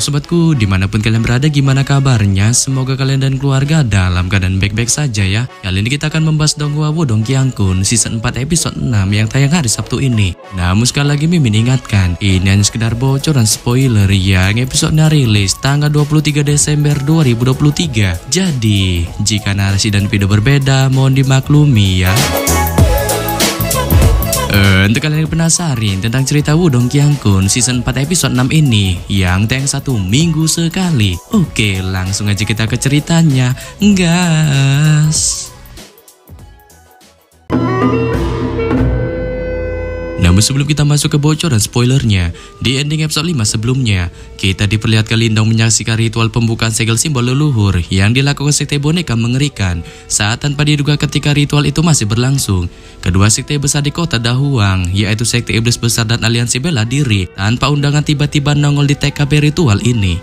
sobatku, dimanapun kalian berada, gimana kabarnya? Semoga kalian dan keluarga dalam keadaan baik-baik saja ya. Kali ini kita akan membahas Donghua Wo Dong Qiang Kun season 4 episode 6 yang tayang hari Sabtu ini. Namun sekali lagi Mimin ingatkan, ini hanya sekedar bocoran spoiler yang episodenya rilis tanggal 23 Desember 2023. Jadi, jika narasi dan video berbeda, mohon dimaklumi ya. Untuk kalian yang penasaran tentang cerita Wo Dong Qiang Kun season 4 episode 6 ini yang tayang 1 minggu sekali. Oke, langsung aja kita ke ceritanya, gas. Namun sebelum kita masuk ke bocoran spoilernya, di ending episode 5 sebelumnya, kita diperlihatkan Lindong menyaksikan ritual pembukaan segel simbol leluhur yang dilakukan sekte boneka mengerikan. Saat tanpa diduga ketika ritual itu masih berlangsung, kedua sekte besar di kota Dahuang, yaitu sekte iblis besar dan aliansi bela diri, tanpa undangan tiba-tiba nongol di TKP ritual ini.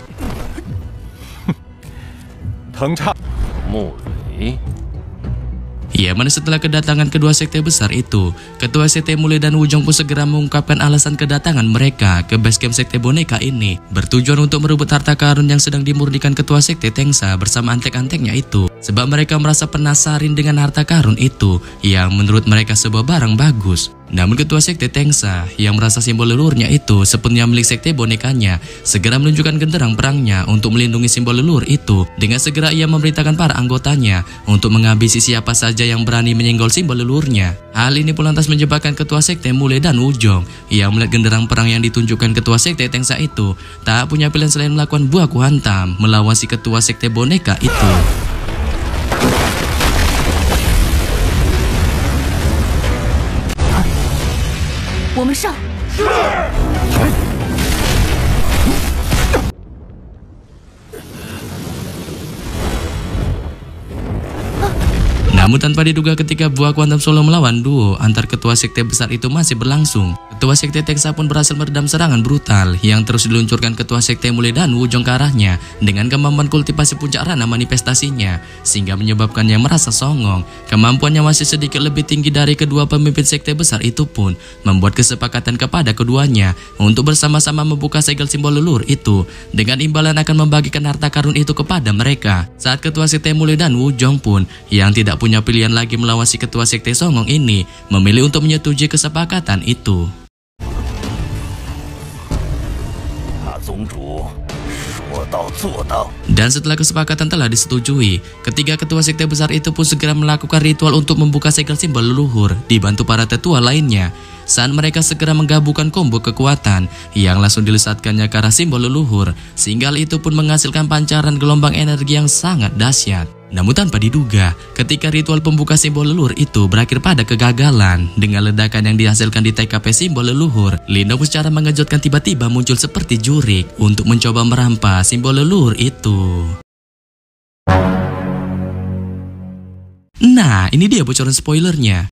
Ya, mana setelah kedatangan kedua sekte besar itu, ketua sekte Mule dan Wujong pun segera mengungkapkan alasan kedatangan mereka ke basecamp sekte boneka ini, bertujuan untuk merebut harta karun yang sedang dimurnikan ketua sekte Tengsa bersama antek-anteknya itu. Sebab mereka merasa penasaran dengan harta karun itu yang menurut mereka sebuah barang bagus. Namun ketua sekte Tengsa yang merasa simbol leluhurnya itu sepenuhnya milik sekte bonekanya segera menunjukkan genderang perangnya untuk melindungi simbol leluhur itu. Dengan segera ia memerintahkan para anggotanya untuk menghabisi siapa saja yang berani menyenggol simbol leluhurnya. Hal ini pun lantas menyebabkan ketua sekte Mule dan Wujong yang melihat genderang perang yang ditunjukkan ketua sekte Tengsa itu tak punya pilihan selain melakukan buah kuhantam melawan si ketua sekte boneka itu. Namun tanpa diduga ketika buah kuantum solo melawan duo antar ketua sekte besar itu masih berlangsung, ketua sekte Tengsa pun berhasil meredam serangan brutal yang terus diluncurkan ketua sekte Mule dan Wujong ke arahnya dengan kemampuan kultivasi puncak rana manifestasinya, sehingga menyebabkannya merasa songong. Kemampuannya masih sedikit lebih tinggi dari kedua pemimpin sekte besar itu pun membuat kesepakatan kepada keduanya untuk bersama-sama membuka segel simbol leluhur itu dengan imbalan akan membagikan harta karun itu kepada mereka. Saat ketua sekte Mule dan Wujong pun yang tidak punya pilihan lagi melawan si ketua sekte songong ini memilih untuk menyetujui kesepakatan itu. Dan setelah kesepakatan telah disetujui, ketiga ketua sekte besar itu pun segera melakukan ritual untuk membuka segel simbol leluhur dibantu para tetua lainnya. Saat mereka segera menggabungkan combo kekuatan yang langsung dilesatkannya ke arah simbol leluhur, sehingga hal itu pun menghasilkan pancaran gelombang energi yang sangat dahsyat. Namun tanpa diduga, ketika ritual pembuka simbol leluhur itu berakhir pada kegagalan dengan ledakan yang dihasilkan di TKP simbol leluhur, Lindong secara mengejutkan tiba-tiba muncul seperti jurik untuk mencoba merampas simbol leluhur itu. Nah, ini dia bocoran spoilernya.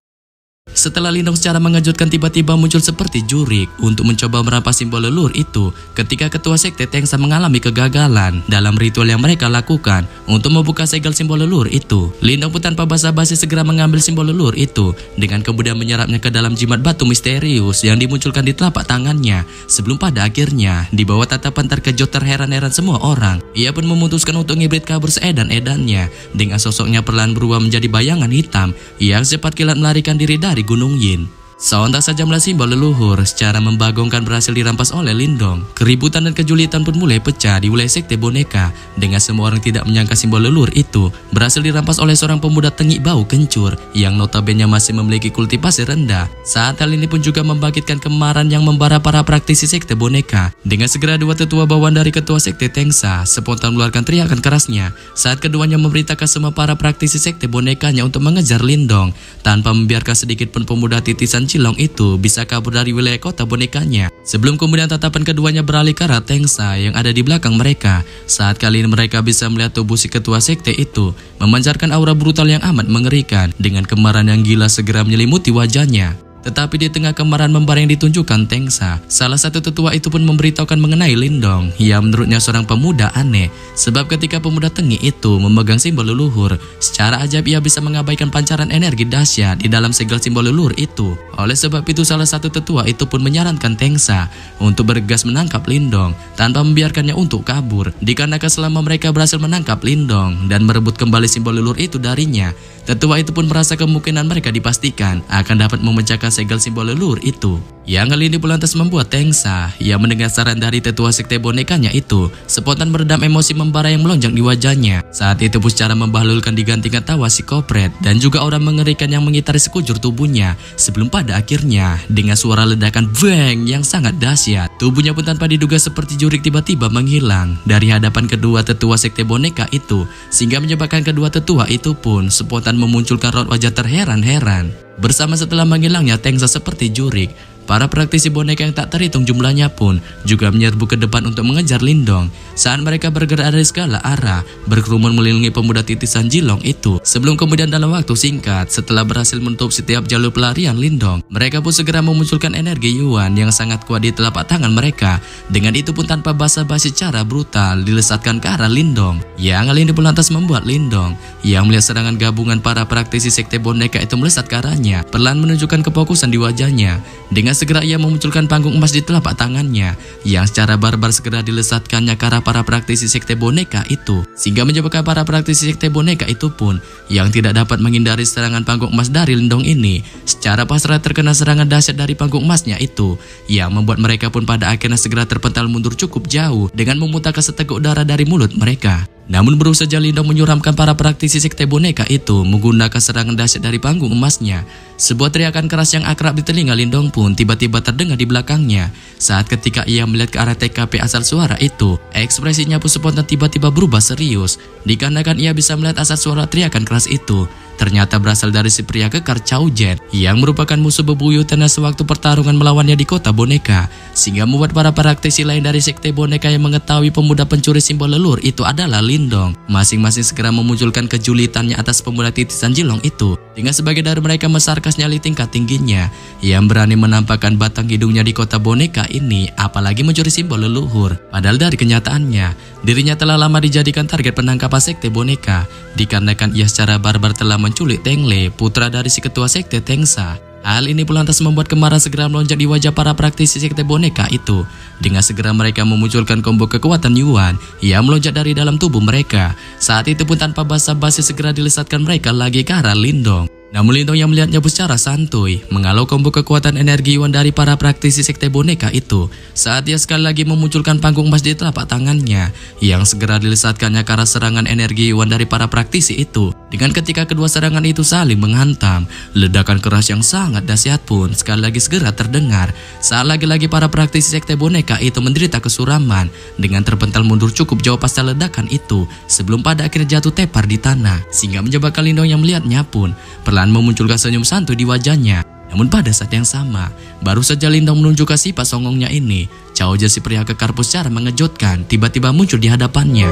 Setelah Lindong secara mengejutkan tiba-tiba muncul seperti jurik untuk mencoba merampas simbol leluhur itu, ketika ketua sekte Tengsa mengalami kegagalan dalam ritual yang mereka lakukan untuk membuka segel simbol leluhur itu, Lindong pun tanpa basa-basi segera mengambil simbol leluhur itu dengan kemudian menyerapnya ke dalam jimat batu misterius yang dimunculkan di telapak tangannya. Sebelum pada akhirnya, di bawah tatapan terkejut terheran-heran semua orang, ia pun memutuskan untuk ngibrit kabur seedan-edannya dengan sosoknya perlahan berubah menjadi bayangan hitam yang cepat kilat melarikan diri dari Gunung Yin. Sontak saja melihat simbol leluhur secara membagongkan berhasil dirampas oleh Lindong. Keributan dan kejulitan pun mulai pecah di wilayah sekte boneka dengan semua orang tidak menyangka simbol leluhur itu berhasil dirampas oleh seorang pemuda tengik bau kencur yang notabene masih memiliki kultivasi rendah. Saat hal ini pun juga membangkitkan kemarahan yang membara para praktisi sekte boneka. Dengan segera dua tetua bawaan dari ketua sekte Tengsa spontan mengeluarkan teriakan kerasnya saat keduanya memerintahkan semua para praktisi sekte bonekanya untuk mengejar Lindong tanpa membiarkan sedikit pun pemuda titisan Cilong itu bisa kabur dari wilayah kota bonekanya. Sebelum kemudian tatapan keduanya beralih ke arah Tengsa yang ada di belakang mereka. Saat kali ini mereka bisa melihat tubuh si ketua sekte itu memancarkan aura brutal yang amat mengerikan dengan kemarahan yang gila segera menyelimuti wajahnya. Tetapi di tengah kemarahan membara yang ditunjukkan Tengsa, salah satu tetua itu pun memberitahukan mengenai Lindong yang menurutnya seorang pemuda aneh. Sebab ketika pemuda Tengi itu memegang simbol leluhur, secara ajaib ia bisa mengabaikan pancaran energi dahsyat di dalam segel simbol leluhur itu. Oleh sebab itu salah satu tetua itu pun menyarankan Tengsa untuk bergegas menangkap Lindong tanpa membiarkannya untuk kabur. Dikarenakan selama mereka berhasil menangkap Lindong dan merebut kembali simbol leluhur itu darinya, tetua itu pun merasa kemungkinan mereka dipastikan akan dapat memecahkan segel simbol leluhur itu. Yang hal ini pun lantas membuat Tengsa yang mendengar saran dari tetua sekte bonekanya itu spontan meredam emosi membara yang melonjak di wajahnya. Saat itu pun secara membahlulkan digantikan tawa si kopret dan juga orang mengerikan yang mengitari sekujur tubuhnya, sebelum pada akhirnya dengan suara ledakan bang yang sangat dahsyat, tubuhnya pun tanpa diduga seperti jurik tiba-tiba menghilang dari hadapan kedua tetua sekte boneka itu, sehingga menyebabkan kedua tetua itu pun spontan memunculkan raut wajah terheran-heran. Bersama setelah menghilangnya Tengsa seperti jurik, para praktisi boneka yang tak terhitung jumlahnya pun juga menyerbu ke depan untuk mengejar Lindong. Saat mereka bergerak dari segala arah, berkerumun melindungi pemuda titisan Jilong itu. Sebelum kemudian dalam waktu singkat, setelah berhasil menutup setiap jalur pelarian Lindong, mereka pun segera memunculkan energi Yuan yang sangat kuat di telapak tangan mereka. Dengan itu pun tanpa basa-basi secara brutal dilesatkan ke arah Lindong. Yang hal ini pun lantas membuat Lindong yang melihat serangan gabungan para praktisi sekte boneka itu melesat ke arahnya, perlahan menunjukkan kefokusan di wajahnya. Dengan segera ia memunculkan panggung emas di telapak tangannya yang secara barbar segera dilesatkannya ke arah para praktisi sekte boneka itu, sehingga menyebabkan para praktisi sekte boneka itu pun yang tidak dapat menghindari serangan panggung emas dari Lindong ini secara pasrah terkena serangan dahsyat dari panggung emasnya itu, yang membuat mereka pun pada akhirnya segera terpental mundur cukup jauh dengan memuntahkan seteguk udara dari mulut mereka. Namun baru saja Lindong menyuramkan para praktisi sekte boneka itu menggunakan serangan dahsyat dari panggung emasnya, sebuah teriakan keras yang akrab di telinga Lindong pun tiba-tiba terdengar di belakangnya. Saat ketika ia melihat ke arah TKP asal suara itu, ekspresinya pun spontan tiba-tiba berubah serius, dikarenakan ia bisa melihat asal suara teriakan keras itu ternyata berasal dari si pria kekar Chao Jen yang merupakan musuh bebuyutannya sewaktu pertarungan melawannya di kota boneka, sehingga membuat para praktisi lain dari sekte boneka yang mengetahui pemuda pencuri simbol leluhur itu adalah Lindong masing-masing segera memunculkan kejulitannya atas pemuda titisan Jilong itu, dengan sebagian dari mereka mesarkas nyali tingkat tingginya yang berani menampakkan batang hidungnya di kota boneka ini, apalagi mencuri simbol leluhur. Padahal dari kenyataannya dirinya telah lama dijadikan target penangkapan sekte boneka, dikarenakan ia secara barbar telah menculik Tengle, putra dari si ketua sekte Tengsa. Hal ini pun lantas membuat kemarahan segera melonjak di wajah para praktisi sekte boneka itu. Dengan segera mereka memunculkan combo kekuatan Yuan yang melonjak dari dalam tubuh mereka. Saat itu pun tanpa basa-basi segera dilesatkan mereka lagi ke arah Lindong. Namun Lindong yang melihatnya secara santuy mengalau combo kekuatan energi Yuan dari para praktisi sekte boneka itu saat dia sekali lagi memunculkan panggung emas di telapak tangannya yang segera dilesatkannya ke arah serangan energi Yuan dari para praktisi itu. Dengan ketika kedua serangan itu saling menghantam, ledakan keras yang sangat dahsyat pun sekali lagi segera terdengar saat lagi-lagi para praktisi sekte boneka itu menderita kesuraman dengan terpental mundur cukup jauh pasca ledakan itu sebelum pada akhirnya jatuh tepar di tanah, sehingga menyebabkan Lindong yang melihatnya pun perlahan memunculkan senyum santuy di wajahnya. Namun pada saat yang sama, baru saja Lindong menunjukkan sifat songongnya ini, Chao Jen si pria kekar pun secara mengejutkan tiba-tiba muncul di hadapannya.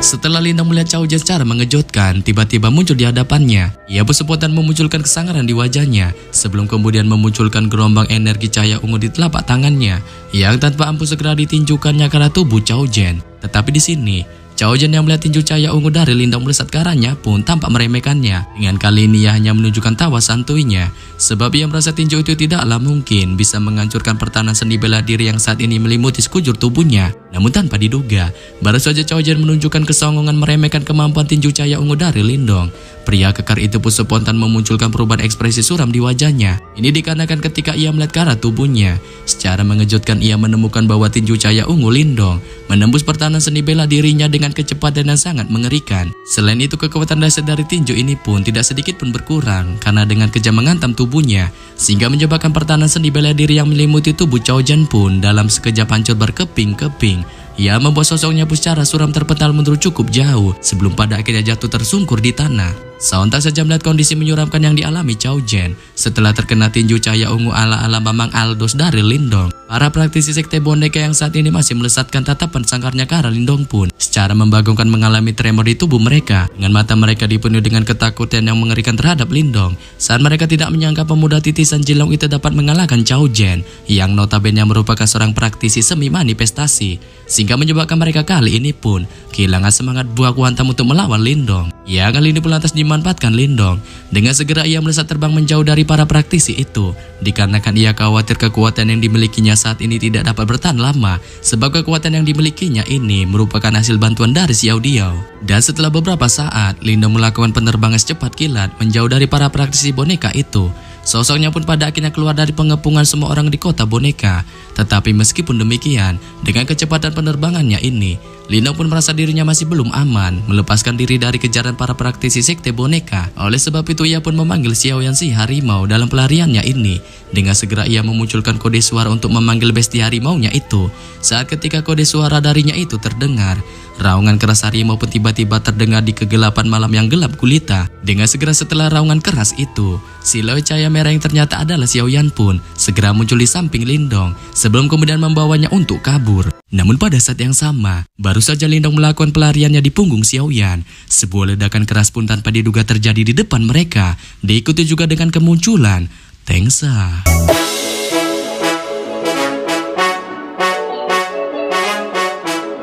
Setelah Lindong melihat Chao Jen secara mengejutkan tiba-tiba muncul di hadapannya, ia pun spontan memunculkan kesangaran di wajahnya sebelum kemudian memunculkan gelombang energi cahaya ungu di telapak tangannya yang tanpa ampun segera ditinjukannya ke arah tubuh Chao Jen. Tetapi di sini Chao Jen yang melihat tinju cahaya ungu dari Lindong melesat ke arahnya pun tampak meremehkannya. Dengan kali ini ia hanya menunjukkan tawa santuinya, sebab ia merasa tinju itu tidaklah mungkin bisa menghancurkan pertahanan seni bela diri yang saat ini melimuti sekujur tubuhnya. Namun tanpa diduga, baru saja Chao Jen menunjukkan kesongongan meremehkan kemampuan tinju cahaya ungu dari Lindong, pria kekar itu pun spontan memunculkan perubahan ekspresi suram di wajahnya. Ini dikarenakan ketika ia melihat ke arah tubuhnya, secara mengejutkan ia menemukan bahwa tinju cahaya ungu Lindong menembus pertahanan seni bela dirinya dengan kecepatan yang sangat mengerikan. Selain itu, kekuatan dahsyat dari tinju ini pun tidak sedikit pun berkurang karena dengan kejam menghantam tubuhnya, sehingga menyebabkan pertahanan seni bela diri yang melimuti tubuh Chao Jen pun dalam sekejap hancur berkeping-keping. Ia membuat sosoknya pun secara suram terpental mundur cukup jauh sebelum pada akhirnya jatuh tersungkur di tanah. Sontak saja melihat kondisi menyeramkan yang dialami Chao Jen setelah terkena tinju cahaya ungu ala-ala Mamang Aldos dari Lindong. Para praktisi sekte boneka yang saat ini masih melesatkan tatapan sangkarnya ke arah Lindong pun secara membagongkan mengalami tremor di tubuh mereka. Dengan mata mereka dipenuhi dengan ketakutan yang mengerikan terhadap Lindong saat mereka tidak menyangka pemuda titisan Jilong itu dapat mengalahkan Chao Jen yang notabene merupakan seorang praktisi semi manifestasi, sehingga menyebabkan mereka kali ini pun kehilangan semangat buah kuantam untuk melawan Lindong. Ya, kali ini pun lantas dimanfaatkan Lindong. Dengan segera ia melesat terbang menjauh dari para praktisi itu, dikarenakan ia khawatir kekuatan yang dimilikinya saat ini tidak dapat bertahan lama, sebab kekuatan yang dimilikinya ini merupakan hasil bantuan dari Xiao Diao. Dan setelah beberapa saat, Lindong melakukan penerbangan secepat kilat menjauh dari para praktisi boneka itu. Sosoknya pun pada akhirnya keluar dari pengepungan semua orang di kota boneka. Tetapi meskipun demikian, dengan kecepatan penerbangannya ini, Lindong pun merasa dirinya masih belum aman melepaskan diri dari kejaran para praktisi sekte boneka. Oleh sebab itu ia pun memanggil Xiaoyan si harimau dalam pelariannya ini. Dengan segera ia memunculkan kode suara untuk memanggil besti harimaunya itu. Saat ketika kode suara darinya itu terdengar, raungan keras harimau pun tiba-tiba terdengar di kegelapan malam yang gelap gulita. Dengan segera setelah raungan keras itu, silau cahaya merah yang ternyata adalah Xiaoyan pun segera muncul di samping Lindong sebelum kemudian membawanya untuk kabur. Namun pada saat yang sama, baru saja Lindong melakukan pelariannya di punggung Xiaoyan, sebuah ledakan keras pun tanpa diduga terjadi di depan mereka, diikuti juga dengan kemunculan Tengsa.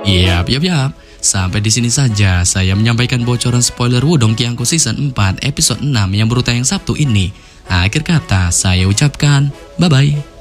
Yap. Sampai di sini saja saya menyampaikan bocoran spoiler Wudong Qiangku Season 4 episode 6 yang bertayang Sabtu ini. Akhir kata saya ucapkan bye-bye.